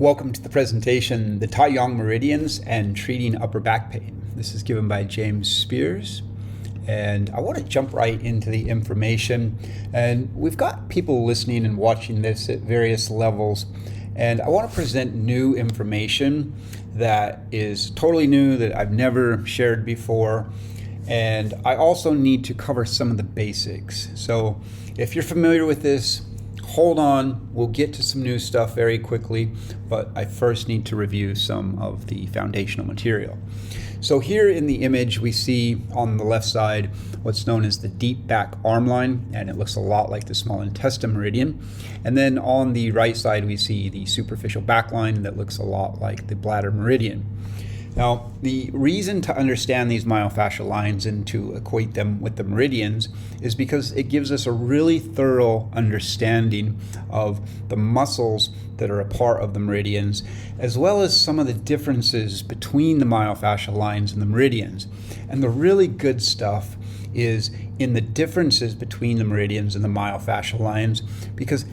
Welcome to the presentation, The Taiyang Meridians and Treating Upper Back Pain. This is given by James Spears, and I want to jump right into the information. And we've got people listening and watching this at various levels, and I want to present new information that is totally new, that I've never shared before. And I also need to cover some of the basics. So if you're familiar with this, hold on, we'll get to some new stuff very quickly, but I first need to review some of the foundational material. So here in the image, we see on the left side what's known as the deep back arm line, and it looks a lot like the small intestine meridian. And then on the right side, we see the superficial back line that looks a lot like the bladder meridian. Now, the reason to understand these myofascial lines and to equate them with the meridians is because it gives us a really thorough understanding of the muscles that are a part of the meridians, as well as some of the differences between the myofascial lines and the meridians. And the really good stuff is in the differences between the meridians and the myofascial lines, because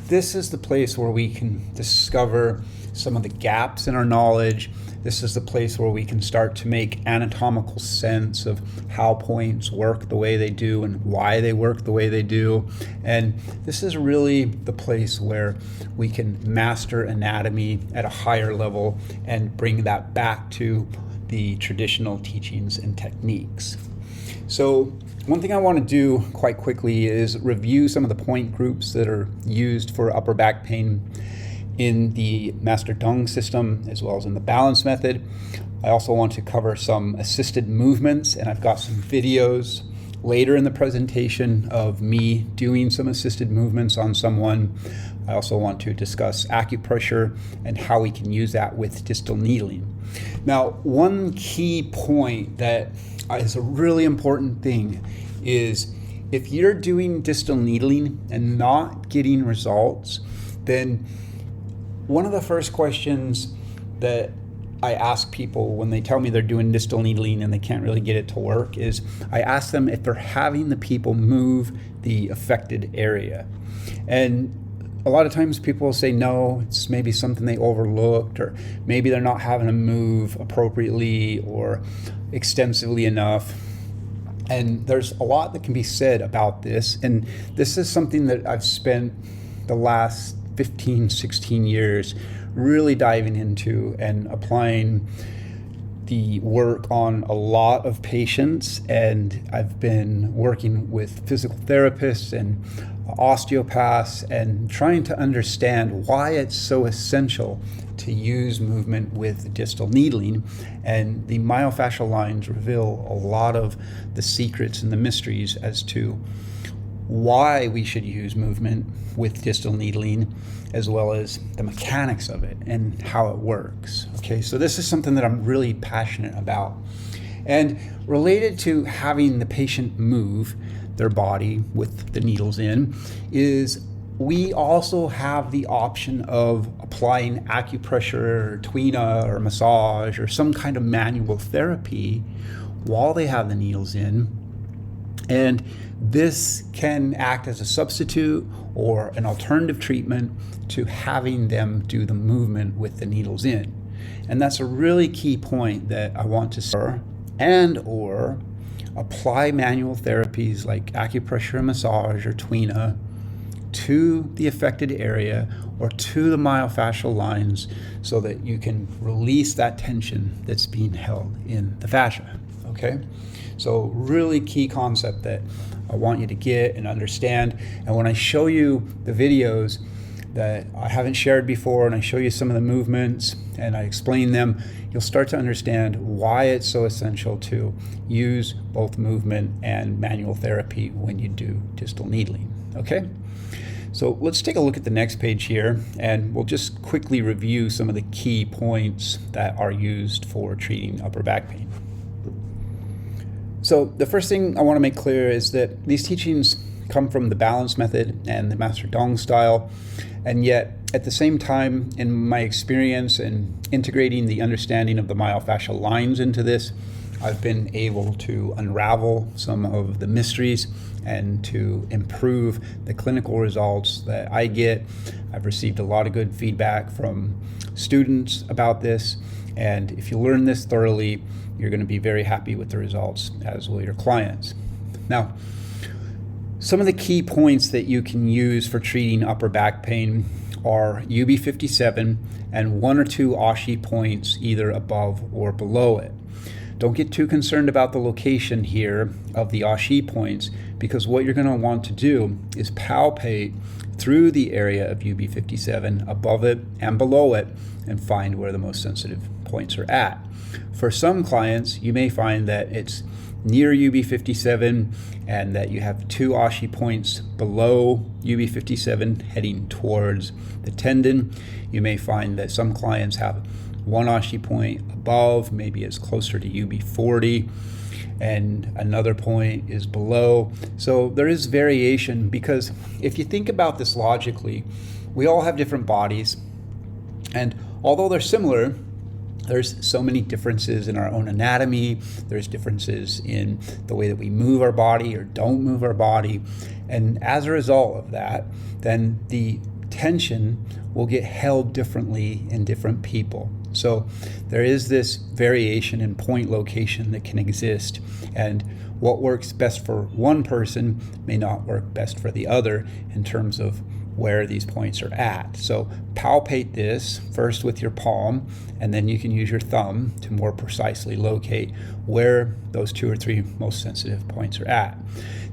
this is the place where we can discover some of the gaps in our knowledge. This is the place where we can start to make anatomical sense of how points work the way they do and why they work the way they do. And this is really the place where we can master anatomy at a higher level and bring that back to the traditional teachings and techniques. So one thing I want to do quite quickly is review some of the point groups that are used for upper back pain in the Master Dong system, as well as in the balance method. I also want to cover some assisted movements, and I've got some videos later in the presentation of me doing some assisted movements on someone. I also want to discuss acupressure and how we can use that with distal needling. Now, one key point that is a really important thing is if you're doing distal needling and not getting results, then one of the first questions that I ask people when they tell me they're doing distal needling and they can't really get it to work is I ask them if they're having the people move the affected area. And a lot of times people will say no, it's maybe something they overlooked, or maybe they're not having them move appropriately or extensively enough. And there's a lot that can be said about this. And this is something that I've spent the last 15, 16 years really diving into and applying the work on a lot of patients. And I've been working with physical therapists and osteopaths and trying to understand why it's so essential to use movement with distal needling. And the myofascial lines reveal a lot of the secrets and the mysteries as to why we should use movement with distal needling, as well as the mechanics of it and how it works. Okay, so this is something that I'm really passionate about. And related to having the patient move their body with the needles in is we also have the option of applying acupressure or tuina or massage or some kind of manual therapy while they have the needles in. And this can act as a substitute or an alternative treatment to having them do the movement with the needles in. And that's a really key point that I want to say. And or apply manual therapies like acupressure and massage or tuina to the affected area or to the myofascial lines so that you can release that tension that's being held in the fascia. Okay? So really key concept that I want you to get and understand. And when I show you the videos that I haven't shared before and I show you some of the movements and I explain them, you'll start to understand why it's so essential to use both movement and manual therapy when you do distal needling. Okay? So let's take a look at the next page here, and we'll just quickly review some of the key points that are used for treating upper back pain. So the first thing I want to make clear is that these teachings come from the balance method and the Master Dong style, and yet at the same time, in my experience in integrating the understanding of the myofascial lines into this, I've been able to unravel some of the mysteries and to improve the clinical results that I get. I've received a lot of good feedback from students about this, and if you learn this thoroughly, you're going to be very happy with the results, as will your clients. Now, some of the key points that you can use for treating upper back pain are UB57 and 1 or 2 Ashi points either above or below it. Don't get too concerned about the location here of the Ashi points, because what you're going to want to do is palpate through the area of UB57 above it and below it and find where the most sensitive points are at. For some clients, you may find that it's near UB57 and that you have 2 Ashi points below UB57 heading towards the tendon. You may find that some clients have 1 Ashi point above, maybe it's closer to UB40, and another point is below. So there is variation, because if you think about this logically, we all have different bodies, and although they're similar, there's so many differences in our own anatomy. There's differences in the way that we move our body or don't move our body. And as a result of that, then the tension will get held differently in different people. So there is this variation in point location that can exist, and what works best for one person may not work best for the other in terms of where these points are at. So palpate this first with your palm, and then you can use your thumb to more precisely locate where those 2 or 3 most sensitive points are at.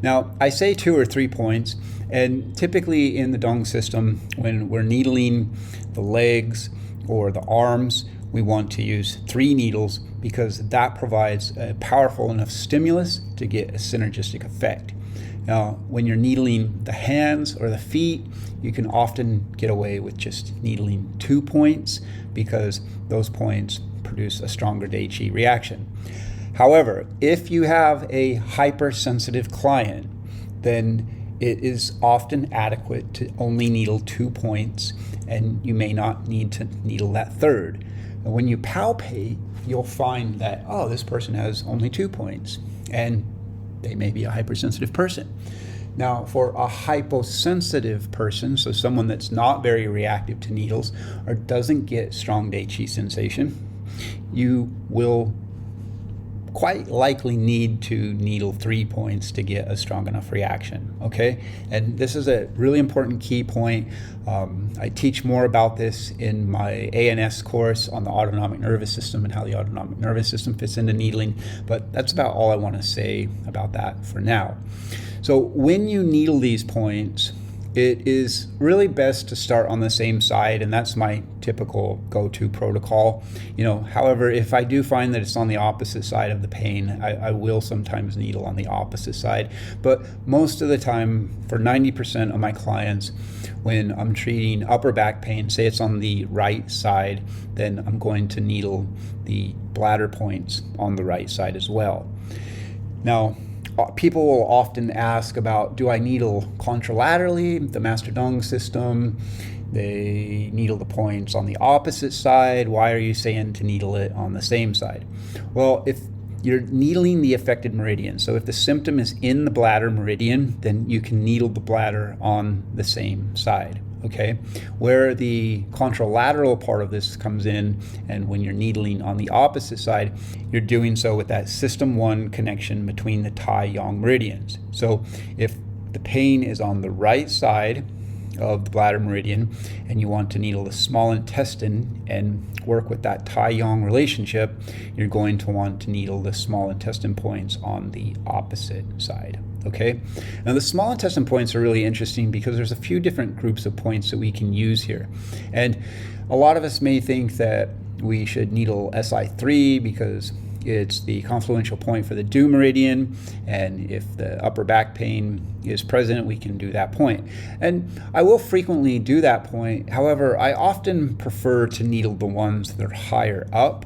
Now, I say 2 or 3 points, and typically in the Dong system, when we're needling the legs or the arms, we want to use 3 needles, because that provides a powerful enough stimulus to get a synergistic effect. Now, when you're needling the hands or the feet, you can often get away with just needling 2 points, because those points produce a stronger Tai Chi reaction. However, if you have a hypersensitive client, then it is often adequate to only needle 2 points, and you may not need to needle that third. And when you palpate, you'll find that, oh, this person has only 2 points, and they may be a hypersensitive person. Now, for a hyposensitive person, so someone that's not very reactive to needles or doesn't get strong Tai Chi sensation, you will quite likely need to needle 3 points to get a strong enough reaction, okay? And this is a really important key point. I teach more about this in my ANS course on the autonomic nervous system and how the autonomic nervous system fits into needling, but that's about all I want to say about that for now. So when you needle these points, it is really best to start on the same side, and that's my typical go-to protocol. However, if I do find that it's on the opposite side of the pain, I will sometimes needle on the opposite side. But most of the time, for 90% of my clients, when I'm treating upper back pain, say it's on the right side, then I'm going to needle the bladder points on the right side as well. Now, people will often ask about, do I needle contralaterally, the Master Dong system? They needle the points on the opposite side. Why are you saying to needle it on the same side? Well, if you're needling the affected meridian, so if the symptom is in the bladder meridian, then you can needle the bladder on the same side. Okay, where the contralateral part of this comes in, and when you're needling on the opposite side, you're doing so with that system 1 connection between the Tai Yang meridians. So if the pain is on the right side of the bladder meridian and you want to needle the small intestine and work with that Tai Yang relationship, you're going to want to needle the small intestine points on the opposite side. Okay, now the small intestine points are really interesting because there's a few different groups of points that we can use here, and a lot of us may think that we should needle SI3 because it's the confluential point for the Du meridian, and if the upper back pain is present, we can do that point. And I will frequently do that point. However, I often prefer to needle the ones that are higher up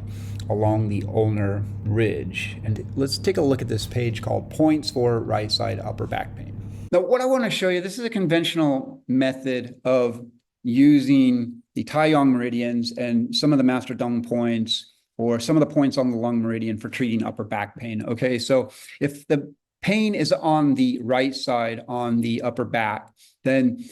along the ulnar ridge. And let's take a look at this page called Points for Right Side Upper Back Pain. Now, what I want to show you, this is a conventional method of using the Tai Yang meridians and some of the Master Dong points or some of the points on the lung meridian for treating upper back pain. Okay, so if the pain is on the right side on the upper back, then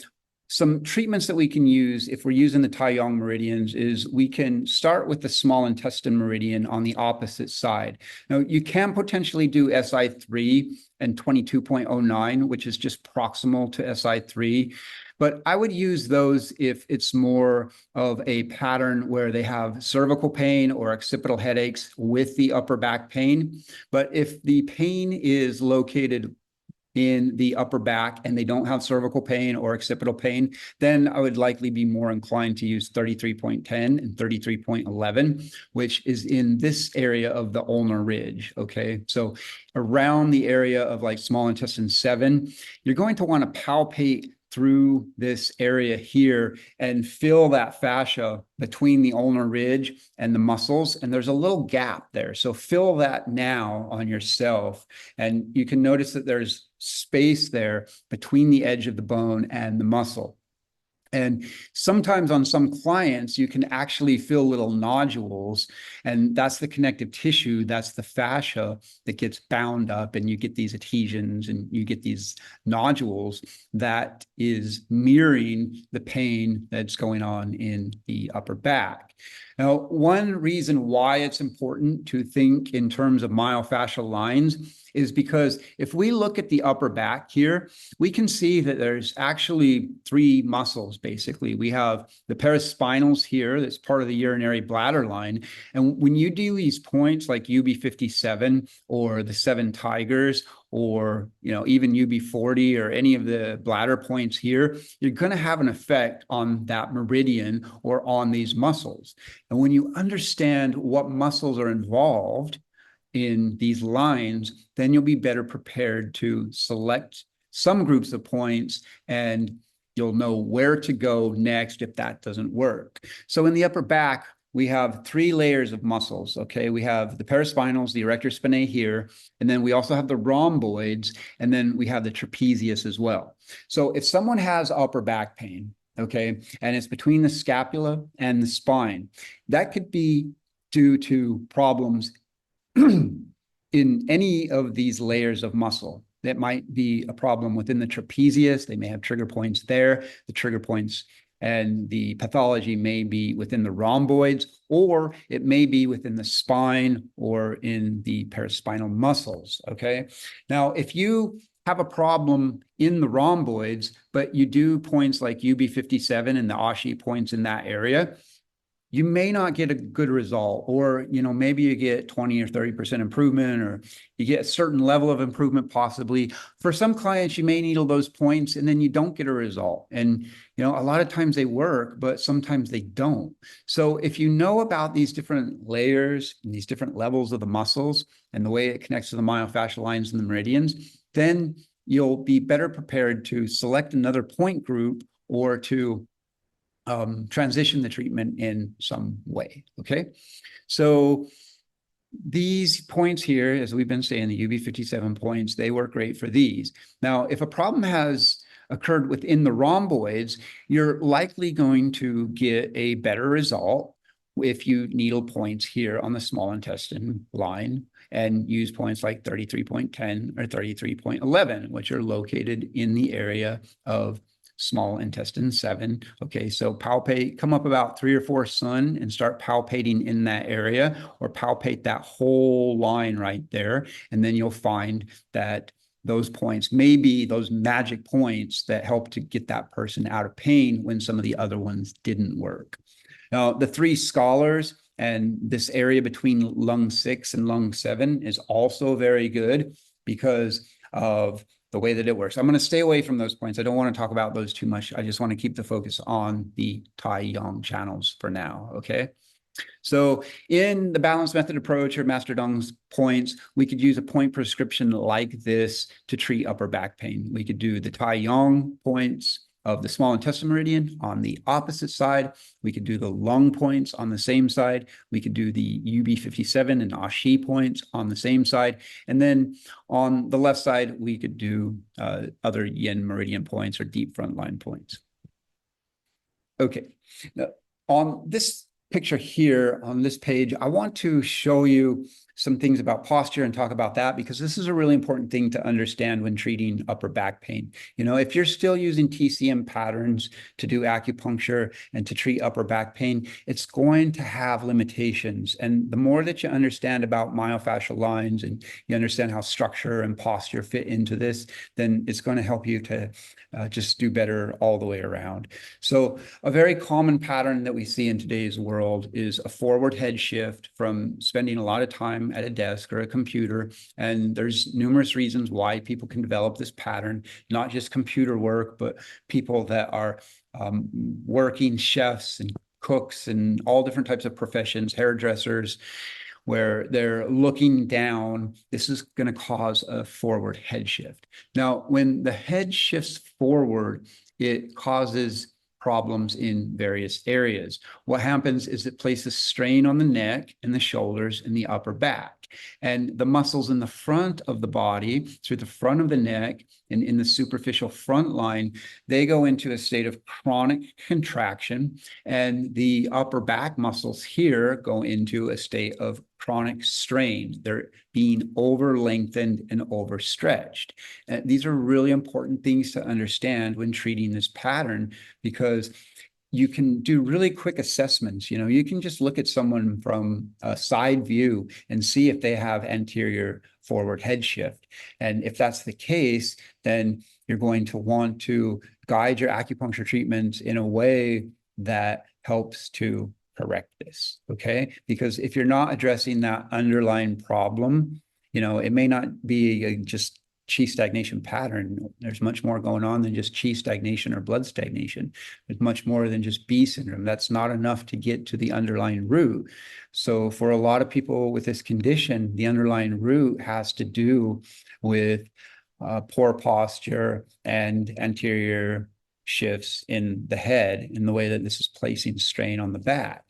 some treatments that we can use if we're using the Tai-Yang meridians is we can start with the small intestine meridian on the opposite side. Now, you can potentially do SI3 and 22.09, which is just proximal to SI3. But I would use those if it's more of a pattern where they have cervical pain or occipital headaches with the upper back pain. But if the pain is located in the upper back and they don't have cervical pain or occipital pain, then I would likely be more inclined to use 33.10 and 33.11, which is in this area of the ulnar ridge, okay? So around the area of like small intestine 7, you're going to want to palpate through this area here and feel that fascia between the ulnar ridge and the muscles. And there's a little gap there. So feel that now on yourself. And you can notice that there's space there between the edge of the bone and the muscle. And sometimes on some clients, you can actually feel little nodules, and that's the connective tissue, that's the fascia that gets bound up, and you get these adhesions and you get these nodules that is mirroring the pain that's going on in the upper back. Now, one reason why it's important to think in terms of myofascial lines is because if we look at the upper back here, we can see that there's actually 3 muscles, basically. We have the paraspinals here, that's part of the urinary bladder line. And when you do these points like UB57 or the 7 tigers, or even UB40 or any of the bladder points here, you're going to have an effect on that meridian or on these muscles. And when you understand what muscles are involved in these lines, then you'll be better prepared to select some groups of points, and you'll know where to go next if that doesn't work. So in the upper back, we have 3 layers of muscles, okay? We have the paraspinals, the erector spinae here, and then we also have the rhomboids, and then we have the trapezius as well. So if someone has upper back pain, okay, and it's between the scapula and the spine, that could be due to problems in any of these layers of muscle. That might be a problem within the trapezius. They may have trigger points there. The trigger points and the pathology may be within the rhomboids, or it may be within the spine or in the paraspinal muscles, okay? Now, if you have a problem in the rhomboids, but you do points like UB57 and the Ashi points in that area, you may not get a good result, or maybe you get 20 or 30% improvement, or you get a certain level of improvement possibly. For some clients, you may needle those points and then you don't get a result. And a lot of times they work, but sometimes they don't. So if you know about these different layers and these different levels of the muscles and the way it connects to the myofascial lines and the meridians, then you'll be better prepared to select another point group or to transition the treatment in some way, okay? So these points here, as we've been saying, the UB57 points, they work great for these. Now, if a problem has occurred within the rhomboids, you're likely going to get a better result if you needle points here on the small intestine line and use points like 33.10 or 33.11, which are located in the area of small intestine 7. Okay, so palpate, come up about 3 or 4 sun and start palpating in that area, or palpate that whole line right there. And then you'll find that those points may be those magic points that help to get that person out of pain when some of the other ones didn't work. Now, the 3 scholars and this area between lung 6 and lung 7 is also very good because of the way that it works. I'm going to stay away from those points. I don't want to talk about those too much. I just want to keep the focus on the Tai-Yang channels for now, okay? So in the balanced method approach or Master Dong's points, we could use a point prescription like this to treat upper back pain. We could do the Tai-Yang points of the small intestine meridian on the opposite side. We could do the lung points on the same side. We could do the UB57 and Ashi points on the same side. And then on the left side, we could do other yin meridian points or deep front line points. Okay, now, on this picture here on this page, I want to show you some things about posture and talk about that, because this is a really important thing to understand when treating upper back pain. You know, if you're still using TCM patterns to do acupuncture and to treat upper back pain, it's going to have limitations. And the more that you understand about myofascial lines and you understand how structure and posture fit into this, then it's going to help you to just do better all the way around. So a very common pattern that we see in today's world is a forward head shift from spending a lot of time at a desk or a computer. And there's numerous reasons why people can develop this pattern, not just computer work, but people that are working, chefs and cooks and all different types of professions, hairdressers, where they're looking down. This is going to cause a forward head shift. Now, when the head shifts forward, it causes problems in various areas. What happens is it places strain on the neck and the shoulders and the upper back. And the muscles in the front of the body, through the front of the neck and in the superficial front line, they go into a state of chronic contraction. And the upper back muscles here go into a state of chronic strain. They're being over lengthened and overstretched. And these are really important things to understand when treating this pattern, because you can do really quick assessments. You know, you can just look at someone from a side view and see if they have anterior forward head shift. And if that's the case, then you're going to want to guide your acupuncture treatments in a way that helps to correct this, okay? Because if you're not addressing that underlying problem, you know, it may not be just chi stagnation pattern. There's much more going on than just chi stagnation or blood stagnation. There's much more than just B syndrome. That's not enough to get to the underlying root. So for a lot of people with this condition, the underlying root has to do with poor posture and anterior shifts in the head in the way that this is placing strain on the back.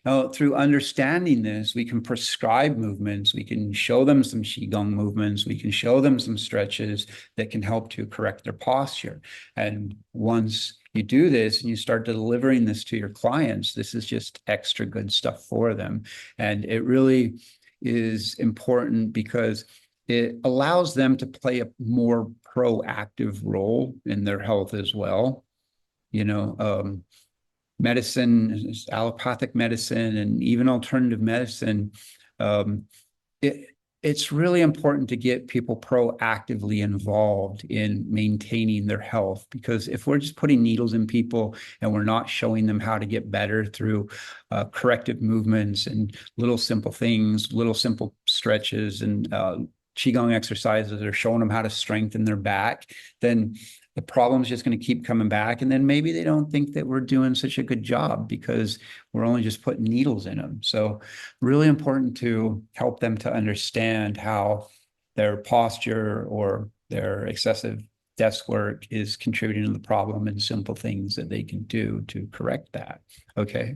Now, through understanding this, we can prescribe movements, we can show them some Qigong movements, we can show them some stretches that can help to correct their posture. And once you do this and you start delivering this to your clients, this is just extra good stuff for them. And it really is important because it allows them to play a more proactive role in their health as well. You know, medicine, allopathic medicine, and even alternative medicine, it's really important to get people proactively involved in maintaining their health, because if we're just putting needles in people and we're not showing them how to get better through corrective movements and little simple things, little simple stretches and Qigong exercises, or showing them how to strengthen their back, then the problem's just going to keep coming back. And then maybe they don't think that we're doing such a good job because we're only just putting needles in them. So really important to help them to understand how their posture or their excessive desk work is contributing to the problem, and simple things that they can do to correct that. Okay.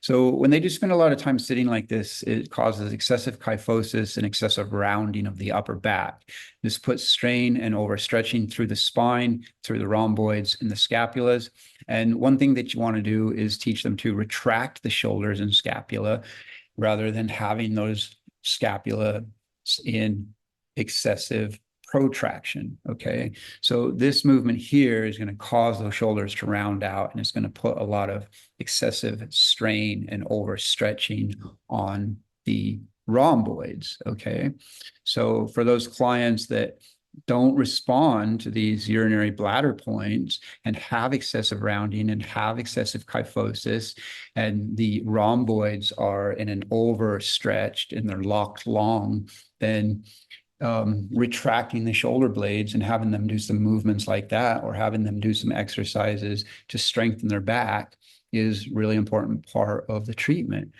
So when they do spend a lot of time sitting like this, it causes excessive kyphosis and excessive rounding of the upper back. This puts strain and overstretching through the spine, through the rhomboids and the scapulas. And one thing that you want to do is teach them to retract the shoulders and scapula rather than having those scapula in excessive protraction, okay? So this movement here is going to cause those shoulders to round out, and it's going to put a lot of excessive strain and overstretching on the rhomboids, okay? So for those clients that don't respond to these urinary bladder points and have excessive rounding and have excessive kyphosis, and the rhomboids are in an overstretched and they're locked long, then retracting the shoulder blades and having them do some movements like that, or having them do some exercises to strengthen their back, is really important part of the treatment.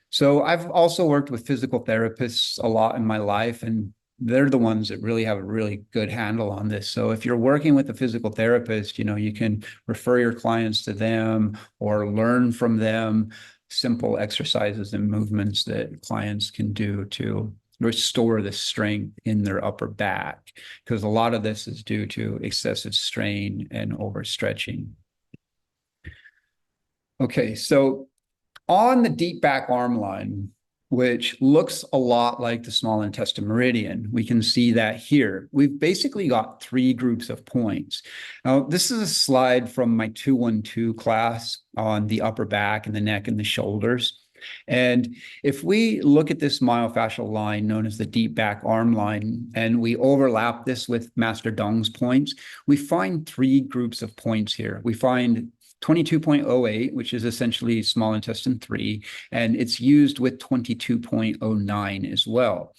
So I've also worked with physical therapists a lot in my life, and they're the ones that really have a really good handle on this. So if you're working with a physical therapist, you know, you can refer your clients to them or learn from them simple exercises and movements that clients can do to restore the strength in their upper back, because a lot of this is due to excessive strain and overstretching. Okay, so On the deep back arm line, which looks a lot like the small intestine meridian, we can see that here. We've basically got 3 groups of points. Now, this is a slide from my 212 class on the upper back and the neck and the shoulders. And if we look at this myofascial line known as the deep back arm line, and we overlap this with Master Dong's points, we find 3 groups of points here. We find 22.08, which is essentially small intestine 3, and it's used with 22.09 as well.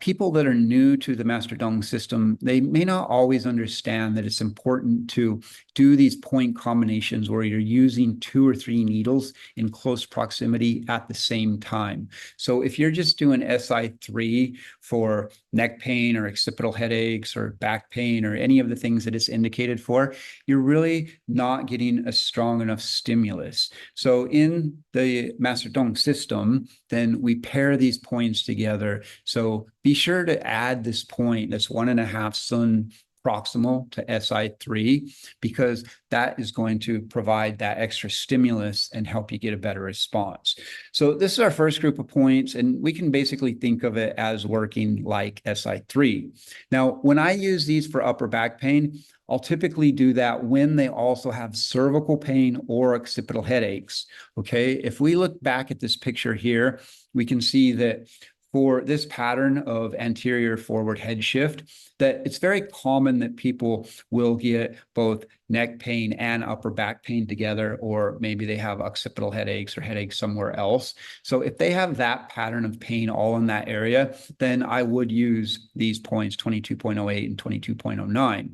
People that are new to the Master Dong system, they may not always understand that it's important to do these point combinations where you're using 2 or 3 needles in close proximity at the same time. So if you're just doing SI3 for neck pain or occipital headaches or back pain or any of the things that it's indicated for, you're really not getting a strong enough stimulus. So in the Master Dong system, then we pair these points together. So be sure to add this point that's 1.5 Sun proximal to SI3, because that is going to provide that extra stimulus and help you get a better response. So this is our first group of points, and we can basically think of it as working like SI3. Now, when I use these for upper back pain, I'll typically do that when they also have cervical pain or occipital headaches, okay? If we look back at this picture here, we can see that for this pattern of anterior forward head shift, that it's very common that people will get both neck pain and upper back pain together, or maybe they have occipital headaches or headaches somewhere else. So if they have that pattern of pain all in that area, then I would use these points, 22.08 and 22.09.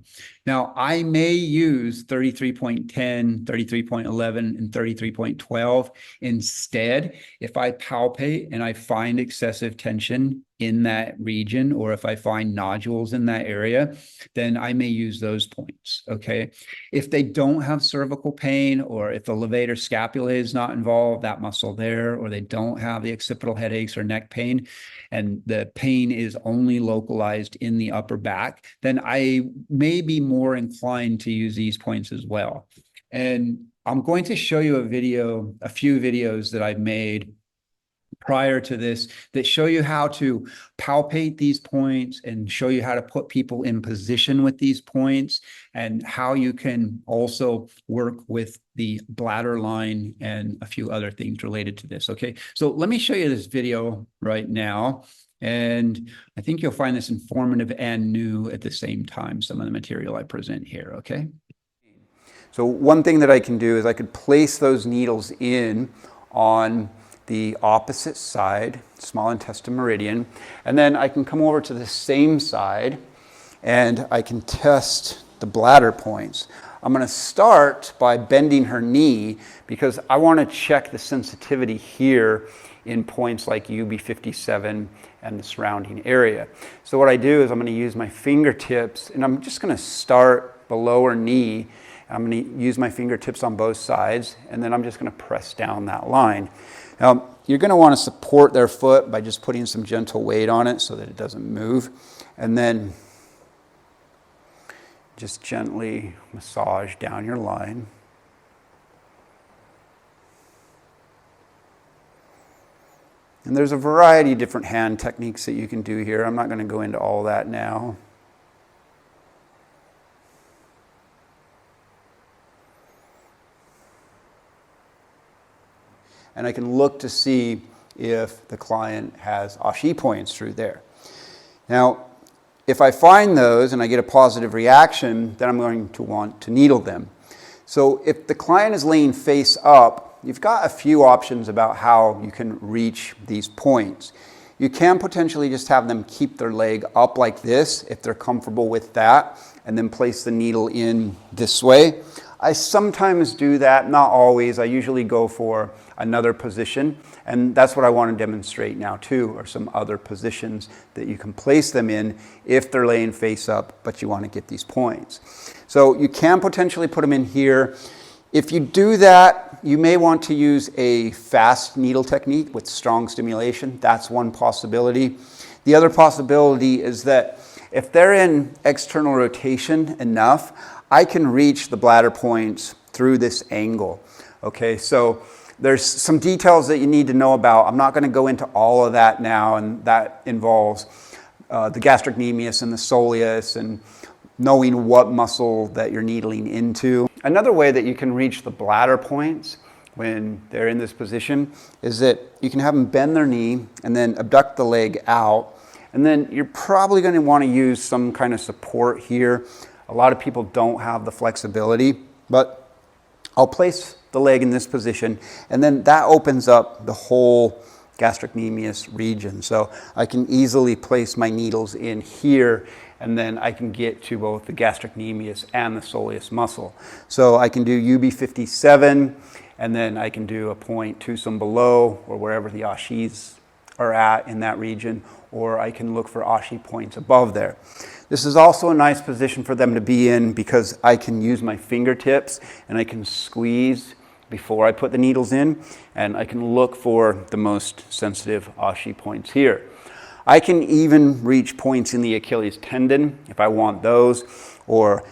Now, I may use 33.10, 33.11, and 33.12 instead if I palpate and I find excessive tension in that region, or if I find nodules in that area, then I may use those points, okay? If they don't have cervical pain, or if the levator scapulae is not involved, that muscle there, or they don't have the occipital headaches or neck pain, and the pain is only localized in the upper back, then I may be more inclined to use these points as well. And I'm going to show you a few videos that I've made prior to this that show you how to palpate these points and show you how to put people in position with these points, and how you can also work with the bladder line and a few other things related to this. Okay, so let me show you this video right now, and I think you'll find this informative and new at the same time, some of the material I present here. Okay, so one thing that I can do is I could place those needles in on the opposite side, small intestine meridian, and then I can come over to the same side and I can test the bladder points. I'm going to start by bending her knee because I want to check the sensitivity here in points like UB57 and the surrounding area. So what I do is I'm going to use my fingertips, and I'm just going to start below her knee. I'm going to use my fingertips on both sides, and then I'm just going to press down that line. Now, you're going to want to support their foot by just putting some gentle weight on it so that it doesn't move. And then just gently massage down your line. And there's a variety of different hand techniques that you can do here. I'm not going to go into all that now. And I can look to see if the client has ashi points through there. Now, if I find those and I get a positive reaction, then I'm going to want to needle them. So if the client is laying face up, you've got a few options about how you can reach these points. You can potentially just have them keep their leg up like this if they're comfortable with that, and then place the needle in this way. I sometimes do that, not always. I usually go for another position, and that's what I want to demonstrate now too, or some other positions that you can place them in if they're laying face up, but you want to get these points. So you can potentially put them in here. If you do that, you may want to use a fast needle technique with strong stimulation. That's one possibility. The other possibility is that if they're in external rotation enough, I can reach the bladder points through this angle. Okay, so There's some details that you need to know about. I'm not going to go into all of that now, and that involves the gastrocnemius and the soleus and knowing what muscle that you're needling into. Another way that you can reach the bladder points when they're in this position is that you can have them bend their knee and then abduct the leg out. And then you're probably going to want to use some kind of support here. A lot of people don't have the flexibility, but I'll place the leg in this position, and then that opens up the whole gastrocnemius region. So I can easily place my needles in here, and then I can get to both the gastrocnemius and the soleus muscle. So I can do UB57, and then I can do a point to some below, or wherever the ashis are at in that region, or I can look for ashi points above there. This is also a nice position for them to be in because I can use my fingertips and I can squeeze before I put the needles in, and I can look for the most sensitive ashi points here. I can even reach points in the Achilles tendon if I want those, or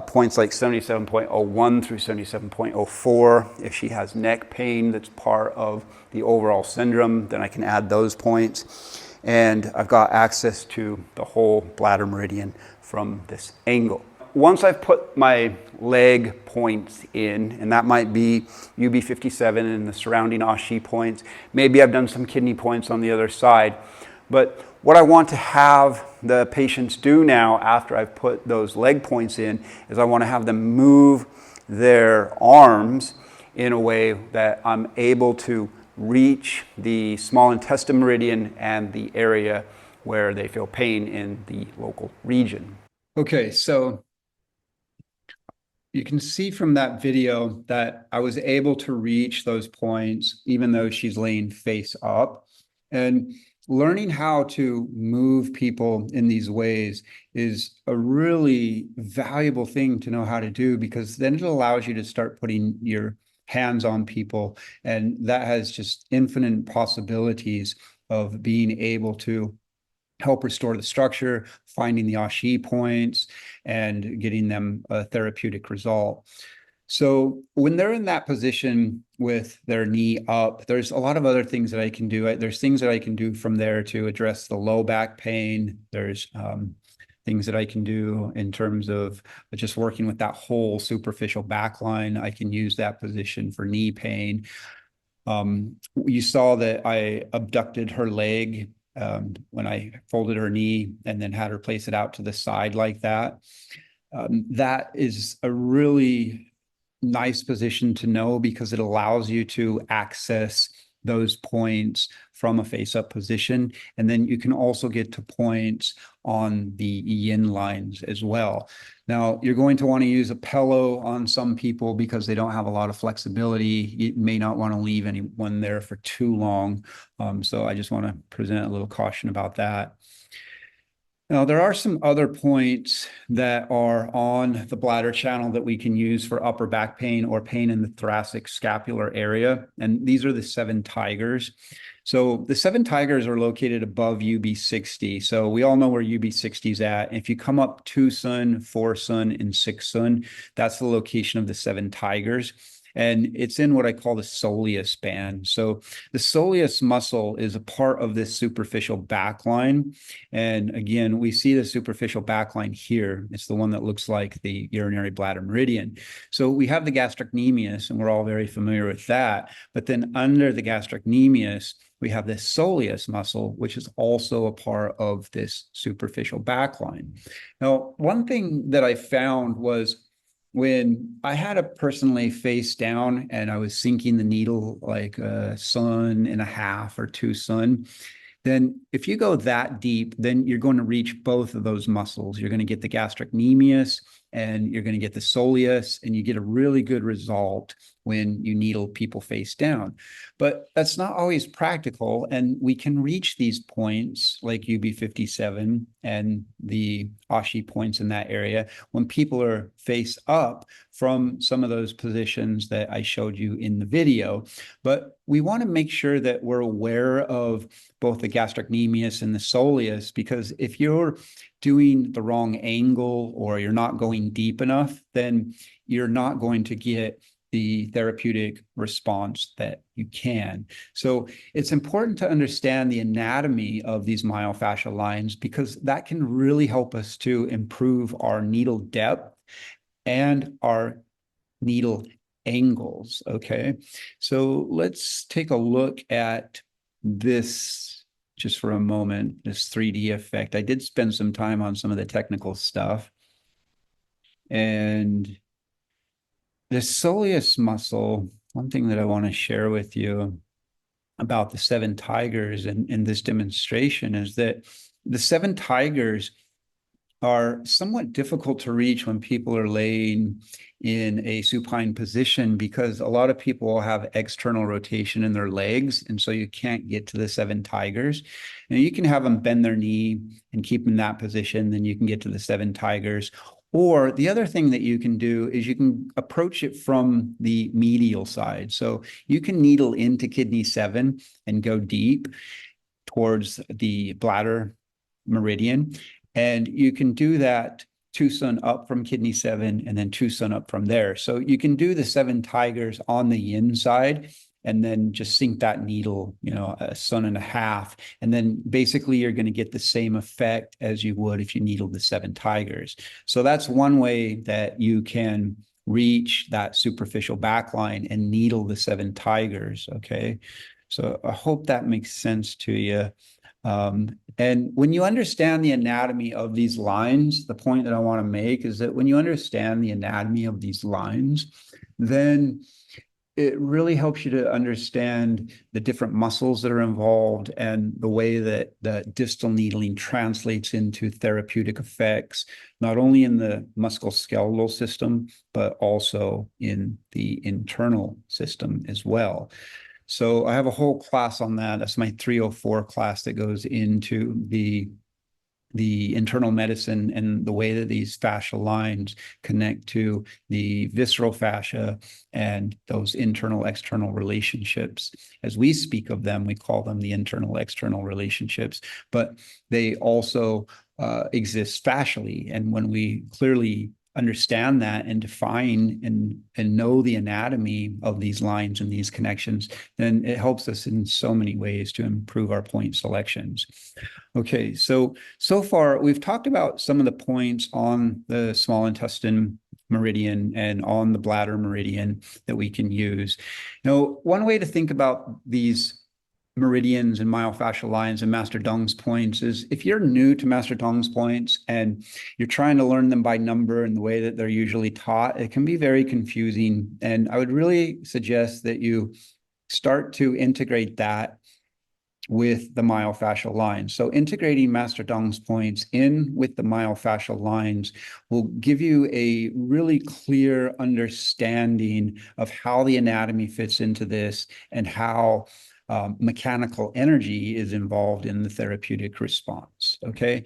points like 77.01 through 77.04. If she has neck pain that's part of the overall syndrome, then I can add those points. And I've got access to the whole bladder meridian from this angle. Once I've put my leg points in, and that might be UB57 and the surrounding ashi points, maybe I've done some kidney points on the other side, but what I want to have the patients do now after I've put those leg points in is I want to have them move their arms in a way that I'm able to reach the small intestine meridian and the area where they feel pain in the local region. Okay, so you can see from that video that I was able to reach those points even though she's laying face up. And learning how to move people in these ways is a really valuable thing to know how to do, because then it allows you to start putting your hands on people, and that has just infinite possibilities of being able to help restore the structure, finding the ashi points, and getting them a therapeutic result. So when they're in that position with their knee up, there's a lot of other things that I can do. There's things that I can do from there to address the low back pain. There's things that I can do in terms of just working with that whole superficial back line. I can use that position for knee pain. You saw that I abducted her leg when I folded her knee and then had her place it out to the side like that. That is a really nice position to know because it allows you to access those points from a face-up position. And then you can also get to points on the yin lines as well. Now, you're going to want to use a pillow on some people because they don't have a lot of flexibility. You may not want to leave anyone there for too long. So I just want to present a little caution about that. Now, there are some other points that are on the bladder channel that we can use for upper back pain or pain in the thoracic scapular area. And these are the 7 tigers. So the 7 tigers are located above UB60. So we all know where UB60 is at. If you come up 2 sun, 4 sun, and 6 sun, that's the location of the 7 tigers. And it's in what I call the soleus band. So the soleus muscle is a part of this superficial back line. And again, we see the superficial back line here. It's the one that looks like the urinary bladder meridian. So we have the gastrocnemius, and we're all very familiar with that. But then under the gastrocnemius, we have this soleus muscle, which is also a part of this superficial back line. Now, one thing that I found was when I had a person lay face down and I was sinking the needle like a sun and a half or 2 sun, then if you go that deep, then you're going to reach both of those muscles. You're going to get the gastrocnemius and you're going to get the soleus, and you get a really good result when you needle people face down. But that's not always practical, and we can reach these points like UB57 and the ashi points in that area when people are face up from some of those positions that I showed you in the video. But we want to make sure that we're aware of both the gastrocnemius and the soleus, because if you're doing the wrong angle or you're not going deep enough, then you're not going to get the therapeutic response that you can. So it's important to understand the anatomy of these myofascial lines, because that can really help us to improve our needle depth and our needle angles. Okay, so let's take a look at this just for a moment, this 3D effect. I did spend some time on some of the technical stuff. And the soleus muscle, one thing that I want to share with you about the seven tigers in this demonstration is that the seven tigers are somewhat difficult to reach when people are laying in a supine position, because a lot of people have external rotation in their legs, and so you can't get to the seven tigers. Now you can have them bend their knee and keep in that position, then you can get to the seven tigers. Or the other thing that you can do is you can approach it from the medial side. So you can needle into kidney 7 and go deep towards the bladder meridian. And you can do that two sun up from kidney 7 and then two sun up from there. So you can do the seven tigers on the inside and then just sink that needle, a sun and a half. And then basically you're going to get the same effect as you would if you needled the seven tigers. So that's one way that you can reach that superficial backline and needle the seven tigers. Okay. So I hope that makes sense to you. And when you understand the anatomy of these lines, the point that I want to make is that when you understand the anatomy of these lines, then it really helps you to understand the different muscles that are involved and the way that the distal needling translates into therapeutic effects, not only in the musculoskeletal system, but also in the internal system as well. So I have a whole class on that. That's my 304 class that goes into the internal medicine and the way that these fascial lines connect to the visceral fascia and those internal external relationships. As we speak of them, we call them the internal external relationships, but they also exist fascially. And when we clearly understand that and define and know the anatomy of these lines and these connections, then it helps us in so many ways to improve our point selections. Okay, so far we've talked about some of the points on the small intestine meridian and on the bladder meridian that we can use. Now, one way to think about these meridians and myofascial lines and Master Dong's points is, if you're new to Master Dong's points and you're trying to learn them by number and the way that they're usually taught, it can be very confusing. And I would really suggest that you start to integrate that with the myofascial lines. So integrating Master Dong's points in with the myofascial lines will give you a really clear understanding of how the anatomy fits into this and how mechanical energy is involved in the therapeutic response. Okay.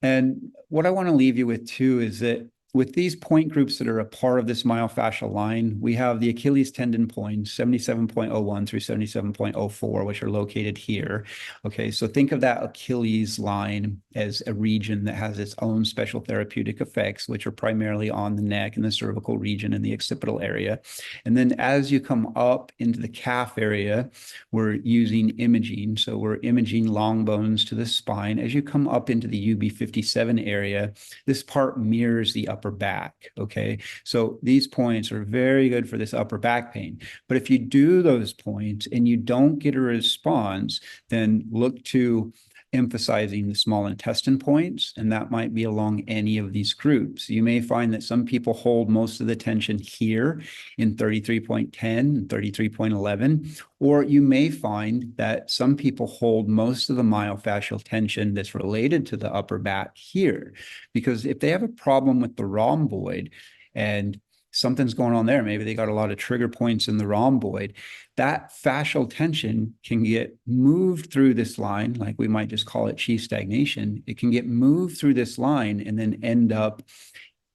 And what I want to leave you with too is that with these point groups that are a part of this myofascial line, we have the Achilles tendon points, 77.01 through 77.04, which are located here. Okay, so think of that Achilles line as a region that has its own special therapeutic effects, which are primarily on the neck and the cervical region and the occipital area. And then as you come up into the calf area, we're using imaging. So we're imaging long bones to the spine. As you come up into the UB57 area, this part mirrors the upper back. Okay, so these points are very good for this upper back pain. But if you do those points and you don't get a response, then look to emphasizing the small intestine points, and that might be along any of these groups. You may find that some people hold most of the tension here in 33.10 and 33.11, or you may find that some people hold most of the myofascial tension that's related to the upper back here, because if they have a problem with the rhomboid and something's going on there, maybe they got a lot of trigger points in the rhomboid, that fascial tension can get moved through this line, like we might just call it chi stagnation. It can get moved through this line and then end up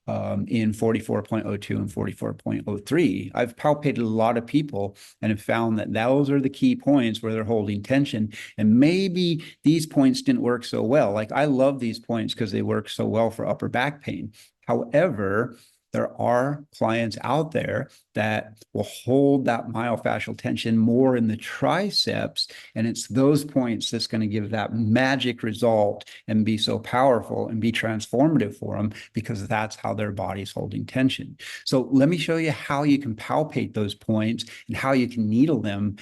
in 44.02 and 44.03. I've palpated a lot of people and have found that those are the key points where they're holding tension. And maybe these points didn't work so well. Like, I love these points because they work so well for upper back pain. However, there are clients out there that will hold that myofascial tension more in the triceps, and it's those points that's going to give that magic result and be so powerful and be transformative for them, because that's how their body's holding tension. So let me show you how you can palpate those points and how you can needle them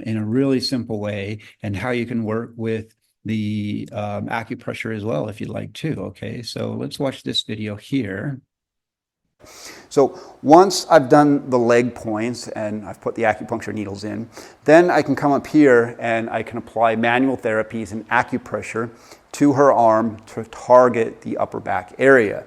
in a really simple way, and how you can work with the acupressure as well if you'd like to. Okay, so let's watch this video here. So once I've done the leg points and I've put the acupuncture needles in, then I can come up here and I can apply manual therapies and acupressure to her arm to target the upper back area.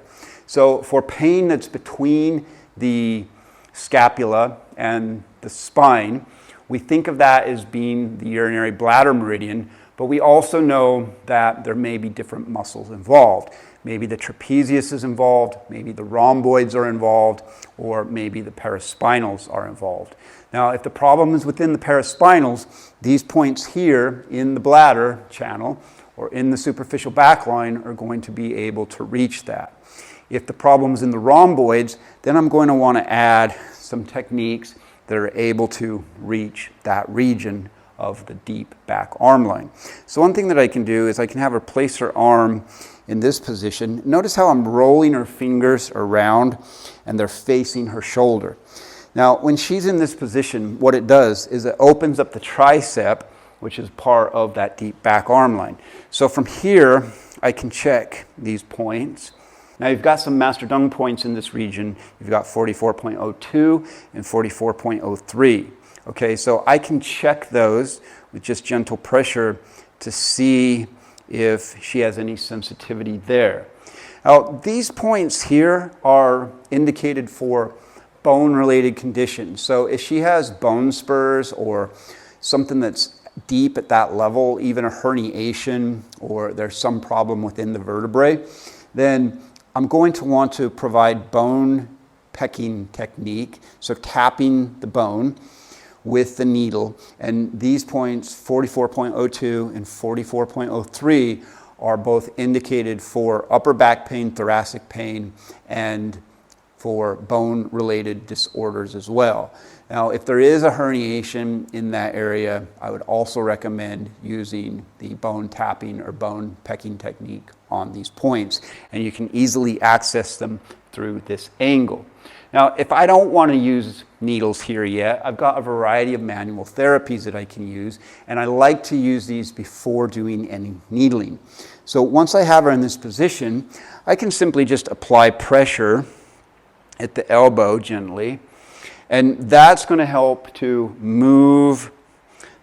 So for pain that's between the scapula and the spine, we think of that as being the urinary bladder meridian, but we also know that there may be different muscles involved. Maybe the trapezius is involved, maybe the rhomboids are involved, or maybe the paraspinals are involved. Now, if the problem is within the paraspinals, these points here in the bladder channel or in the superficial back line are going to be able to reach that. If the problem is in the rhomboids, then I'm going to want to add some techniques that are able to reach that region of the deep back arm line. So one thing that I can do is I can have her place her arm in this position. Notice how I'm rolling her fingers around and they're facing her shoulder. Now, when she's in this position, what it does is it opens up the tricep, which is part of that deep back arm line. So from here, I can check these points. Now you've got some master dung points in this region. You've got 44.02 and 44.03. Okay, so I can check those with just gentle pressure to see if she has any sensitivity there. Now, these points here are indicated for bone-related conditions. So if she has bone spurs or something that's deep at that level, even a herniation, or there's some problem within the vertebrae, then I'm going to want to provide bone pecking technique, so tapping the bone with the needle. And these points, 44.02 and 44.03, are both indicated for upper back pain, thoracic pain, and for bone-related disorders as well. Now, if there is a herniation in that area, I would also recommend using the bone tapping or bone pecking technique on these points, and you can easily access them through this angle. Now, if I don't want to use needles here yet, I've got a variety of manual therapies that I can use, and I like to use these before doing any needling. So once I have her in this position, I can simply just apply pressure at the elbow gently, and that's going to help to move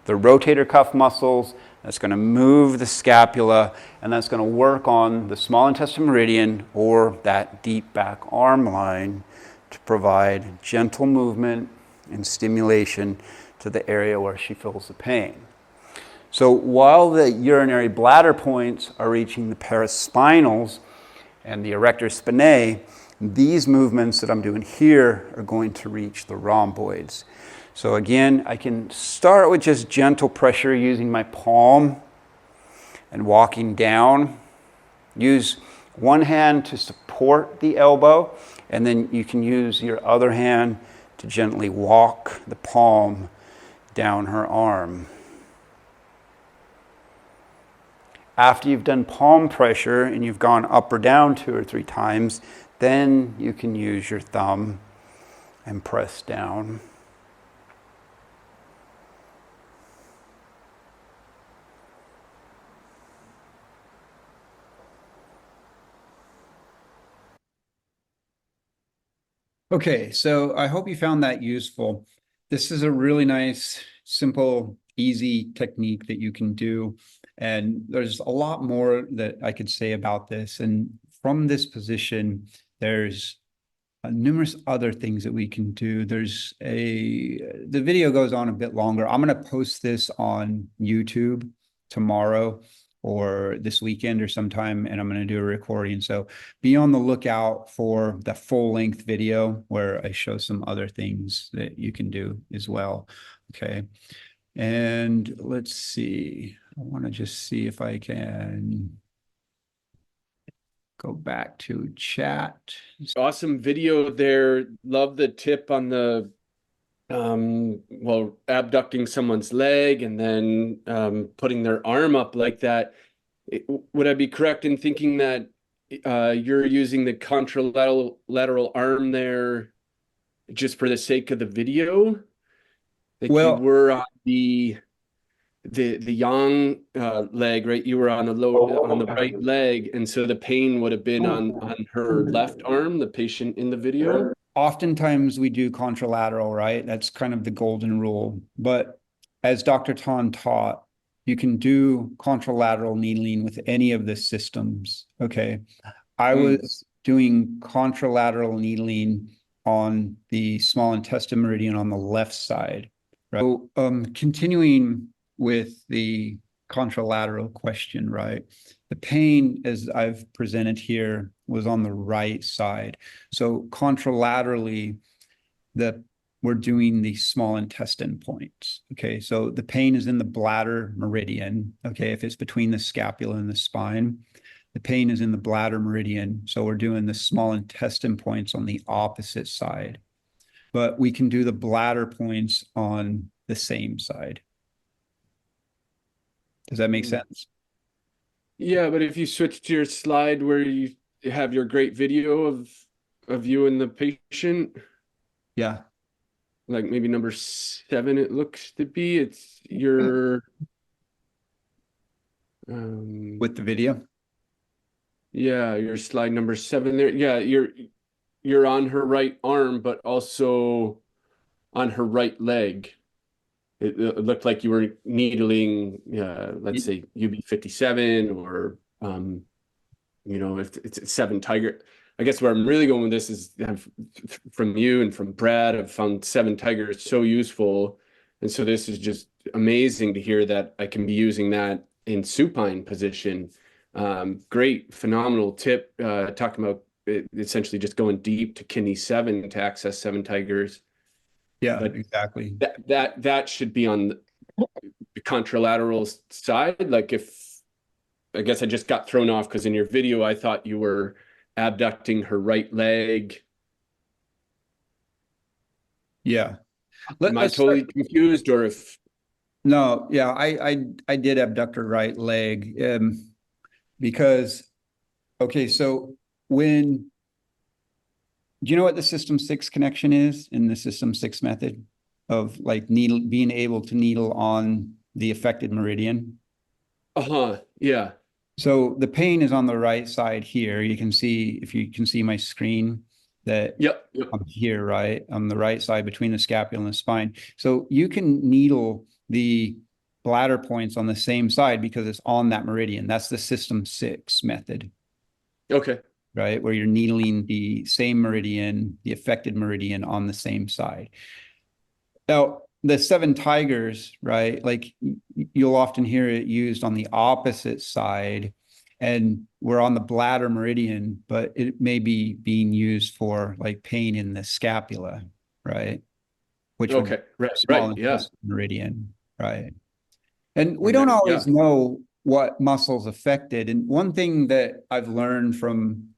the rotator cuff muscles, that's going to move the scapula, and that's going to work on the small intestine meridian or that deep back arm line to provide gentle movement and stimulation to the area where she feels the pain. So while the urinary bladder points are reaching the paraspinals and the erector spinae, these movements that I'm doing here are going to reach the rhomboids. So again, I can start with just gentle pressure using my palm and walking down. Use one hand to support the elbow, and then you can use your other hand to gently walk the palm down her arm. After you've done palm pressure and you've gone up or down 2 or 3 times, then you can use your thumb and press down. Okay, so I hope you found that useful. This is a really nice, simple, easy technique that you can do. And there's a lot more that I could say about this. And from this position, there's numerous other things that we can do. The video goes on a bit longer. I'm going to post this on YouTube tomorrow or this weekend or sometime, and I'm going to do a recording. So be on the lookout for the full-length video where I show some other things that you can do as well. Okay. And let's see. I want to just see if I can go back to chat. Awesome video there. Love the tip on the well, abducting someone's leg and then putting their arm up like that. Would I be correct in thinking that you're using the contralateral arm there just for the sake of the video? Like you Well, were on the yang leg, right? You were on the right leg, and so the pain would have been on her left arm, the patient in the video. oftentimes we do contralateral, right? That's kind of the golden rule. But as Dr. Tan taught, you can do contralateral needling with any of the systems. Okay. I was doing contralateral needling on the small intestine meridian on the left side. Right? So, continuing with the contralateral question, right? The pain, as I've presented here, was on the right side. So contralaterally, we're doing the small intestine points. Okay, so the pain is in the bladder meridian. Okay, if it's between the scapula and the spine, the pain is in the bladder meridian. So we're doing the small intestine points on the opposite side. But we can do the bladder points on the same side. Does that make sense? Yeah, but if you switch to your slide where you have your great video of you and the patient, Yeah. like maybe number 7, it looks to be. It's your With the video? yeah, your slide number 7 there. Yeah, you're on her right arm, but also on her right leg. It looked like you were needling, let's say UB57 or, if it's 7 Tiger. I guess where I'm really going with this is from you and from Brad, I've found 7 Tiger so useful. And so this is just amazing to hear that I can be using that in supine position. Great, phenomenal tip, talking about essentially just going deep to kidney 7 to access 7 Tigers. Yeah, But exactly. that should be on the contralateral side. Like if I guess I just got thrown off because in your video I thought you were abducting her right leg. Yeah. Am I Let's start. totally confused, or if No, yeah, I did abductor right leg because okay, so when do you know what the system 6 connection is in the system 6 method of like being able to needle on the affected meridian? yeah. So the pain is on the right side here. You can see, if you can see my screen, that Yep. I'm here, right? On the right side between the scapula and the spine. So you can needle the bladder points on the same side because it's on that meridian. That's the system 6 method, Okay. right? Where you're needling the same meridian, the affected meridian on the same side. Now, the 7 Tigers, right? Like you'll often hear it used on the opposite side, and we're on the bladder meridian, but it may be being used for like pain in the scapula, right? Which would be Okay. Right. small Right. Yeah. intestine meridian, right? And we And don't that, always yeah. know what muscles affected. And one thing that I've learned from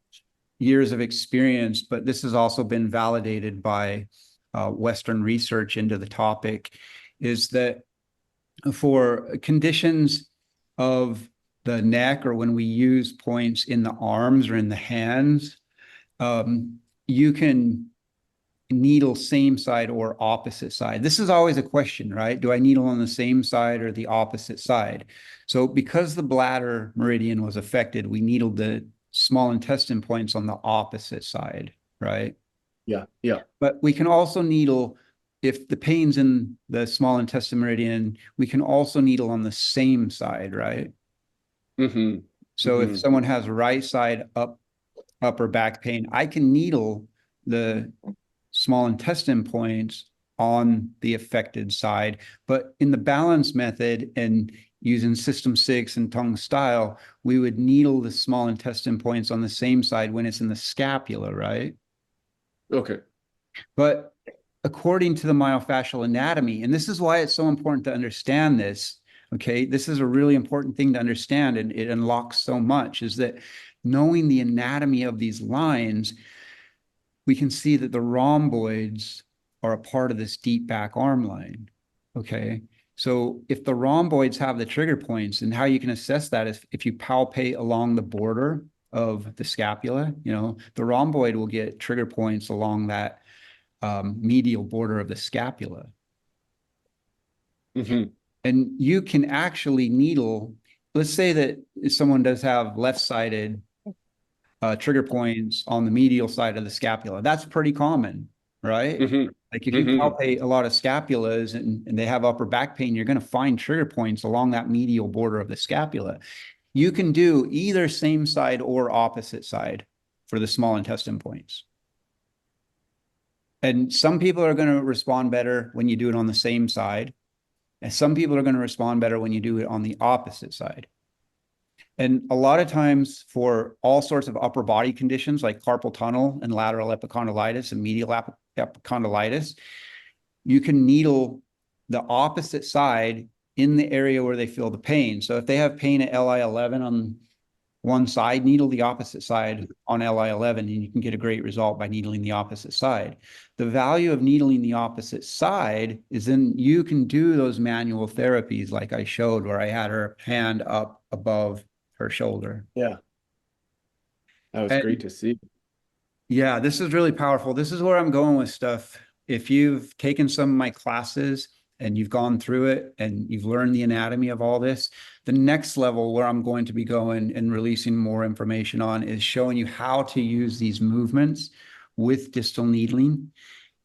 years of experience, but this has also been validated by Western research into the topic, is that for conditions of the neck or when we use points in the arms or in the hands, you can needle same side or opposite side. This is always a question, right? Do I needle on the same side or the opposite side? So because the bladder meridian was affected, we needled the small intestine points on the opposite side, right? Yeah. Yeah. But we can also needle, if the pain's in the small intestine meridian, we can also needle on the same side, right? Mm-hmm. So if someone has right side upper back pain, I can needle the small intestine points on the affected side. But in the balance method and using system 6 and tongue style, we would needle the small intestine points on the same side when it's in the scapula, right? Okay. But according to the myofascial anatomy, and this is why it's so important to understand this, okay, this is a really important thing to understand, and it unlocks so much, is that knowing the anatomy of these lines, we can see that the rhomboids are a part of this deep back arm line. Okay. So if the rhomboids have the trigger points, and how you can assess that is if you palpate along the border of the scapula, the rhomboid will get trigger points along that medial border of the scapula. Mm-hmm. And you can actually needle, let's say that someone does have left-sided trigger points on the medial side of the scapula. That's pretty common, right? Mm-hmm. Like if you Mm-hmm. palpate a lot of scapulas and they have upper back pain, you're going to find trigger points along that medial border of the scapula. You can do either same side or opposite side for the small intestine points. And some people are going to respond better when you do it on the same side. And some people are going to respond better when you do it on the opposite side. And a lot of times for all sorts of upper body conditions like carpal tunnel and lateral epicondylitis and medial epicondylitis, you can needle the opposite side in the area where they feel the pain. So if they have pain at LI11 on one side, needle the opposite side on LI11, and you can get a great result by needling the opposite side. The value of needling the opposite side is then you can do those manual therapies like I showed, where I had her hand up above her shoulder. Yeah, that was great And to see. yeah, this is really powerful. This is where I'm going with stuff. If you've taken some of my classes and you've gone through it and you've learned the anatomy of all this, the next level where I'm going to be going and releasing more information on is showing you how to use these movements with distal needling.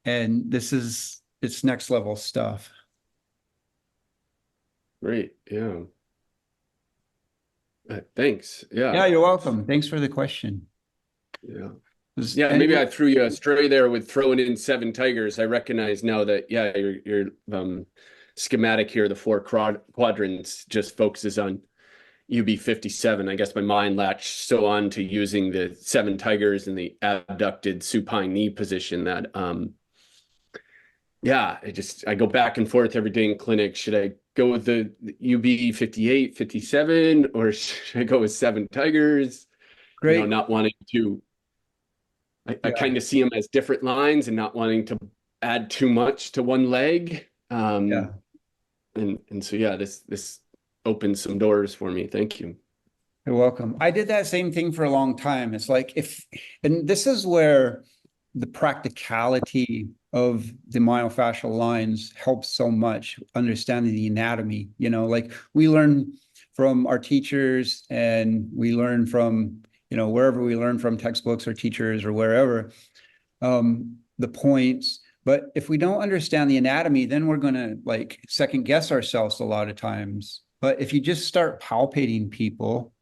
And it's next level stuff. Great. Yeah. Thanks. Yeah. Yeah, you're welcome. Thanks for the question. Yeah. Does Yeah, maybe I anyone- threw you astray there with throwing in seven tigers. I recognize now that your schematic here, the four quadrants, just focuses on UB57. I guess my mind latched so on to using the seven tigers in the abducted supine knee position that yeah, I go back and forth every day in clinic. Should I go with the UB 58, 57, or should I go with seven tigers? Great. Not wanting to I Yeah. kind of see them as different lines and not wanting to add too much to one leg. Yeah. And so yeah, this opens some doors for me. Thank you. You're welcome. I did that same thing for a long time. It's like and this is where the practicality of the myofascial lines helps so much understanding the anatomy. Like we learn from our teachers and we learn from, wherever we learn from, textbooks or teachers or wherever, the points. But if we don't understand the anatomy, then we're going to like second guess ourselves a lot of times. But if you just start palpating people,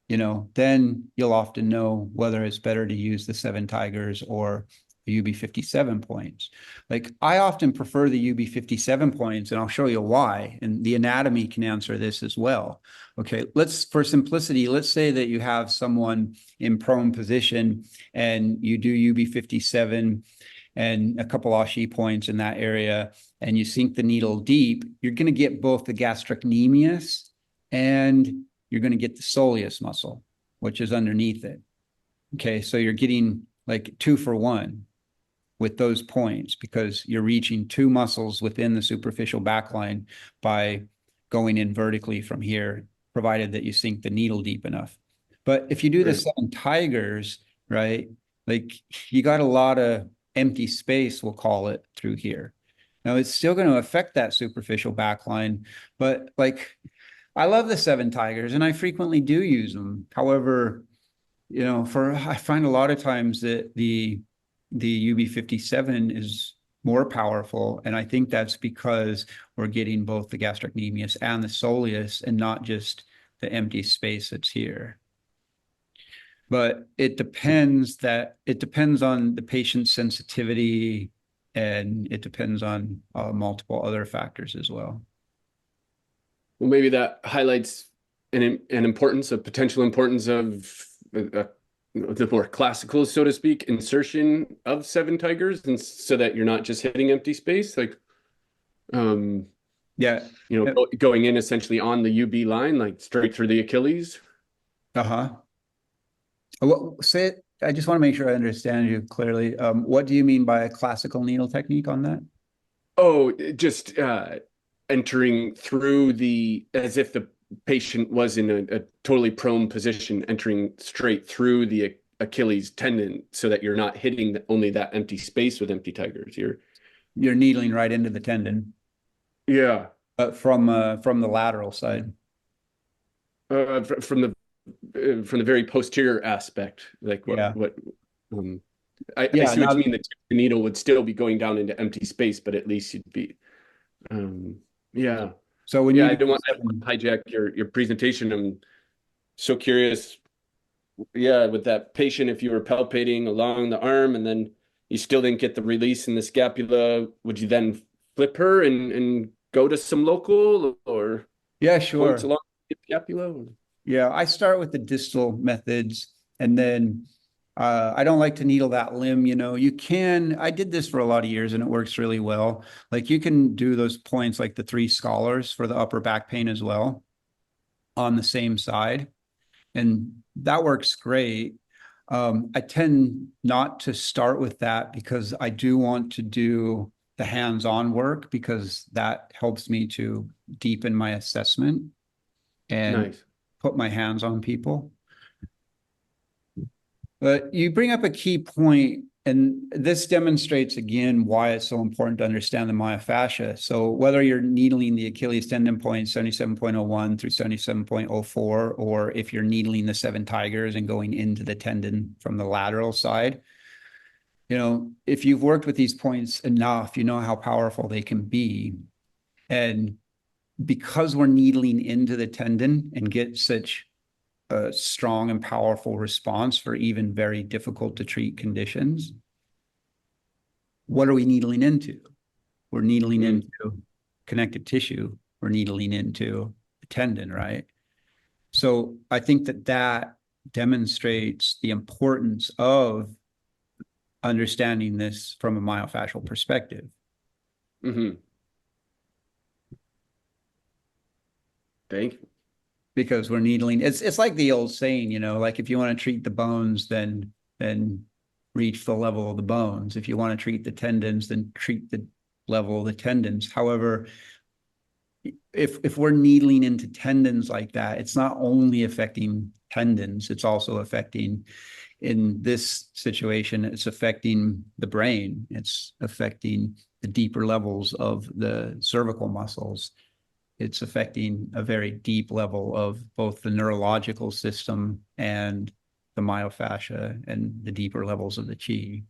then you'll often know whether it's better to use the seven tigers or the UB57 points. Like I often prefer the UB57 points, and I'll show you why. And the anatomy can answer this as well. Okay, for simplicity, let's say that you have someone in prone position and you do UB57 and a couple Ashi points in that area, and you sink the needle deep, you're going to get both the gastrocnemius and you're going to get the soleus muscle, which is underneath it. Okay, so you're getting like 2 for 1 with those points because you're reaching two muscles within the superficial backline by going in vertically from here, provided that you sink the needle deep enough. But if you do the seven tigers, right, like you got a lot of empty space, we'll call it, through here. Now it's still going to affect that superficial backline, but like I love the seven tigers and I frequently do use them. However, I find a lot of times that the UB57 is more powerful. And I think that's because we're getting both the gastrocnemius and the soleus and not just the empty space that's here. But it depends on the patient's sensitivity and it depends on multiple other factors as well. Well, maybe that highlights an importance, a potential importance of the more classical, so to speak, insertion of seven tigers, and so that you're not just hitting empty space, like, yeah, going in essentially on the UB line, like straight through the Achilles. uh-huh. Say it. I just want to make sure I understand you clearly. What do you mean by a classical needle technique on that? Oh, just entering through as if the patient was in a totally prone position, entering straight through the Achilles tendon so that you're not hitting only that empty space with empty tigers. You're needling right into the tendon, Yeah, but from the lateral side. from the very posterior aspect, like Yeah. um, I Yeah. see what you Now, mean. The needle would still be going down into empty space, but at least you'd be, um, yeah, so when yeah. you I do don't the want to seven, hijack your presentation. I'm so curious. Yeah, with that patient, if you were palpating along the arm and then you still didn't get the release in the scapula, would you then flip her and go to some local or yeah, points sure. along the scapula? Yeah, I start with the distal methods, and then I don't like to needle that limb. You can. I did this for a lot of years, and it works really well. Like you can do those points, like the three scholars for the upper back pain as well, on the same side, and that works great. I tend not to start with that because I do want to do the hands-on work because that helps me to deepen my assessment and Nice. put my hands on people. But you bring up a key point, and this demonstrates again why it's so important to understand the myofascia. So whether you're needling the Achilles tendon point 77.01 through 77.04, or if you're needling the seven tigers and going into the tendon from the lateral side, if you've worked with these points enough, you know how powerful they can be. And because we're needling into the tendon and get such a strong and powerful response for even very difficult to treat conditions, what are we needling into? We're needling Mm, into connective tissue. We're needling into the tendon, right? So I think that demonstrates the importance of understanding this from a myofascial perspective. hmm. Thank you. Because we're needling. It's like the old saying, like if you want to treat the bones, then reach the level of the bones. If you want to treat the tendons, then treat the level of the tendons. However, if we're needling into tendons like that, it's not only affecting tendons, it's also affecting, in this situation, it's affecting the brain. It's affecting the deeper levels of the cervical muscles. It's affecting a very deep level of both the neurological system and the myofascia and the deeper levels of the chi.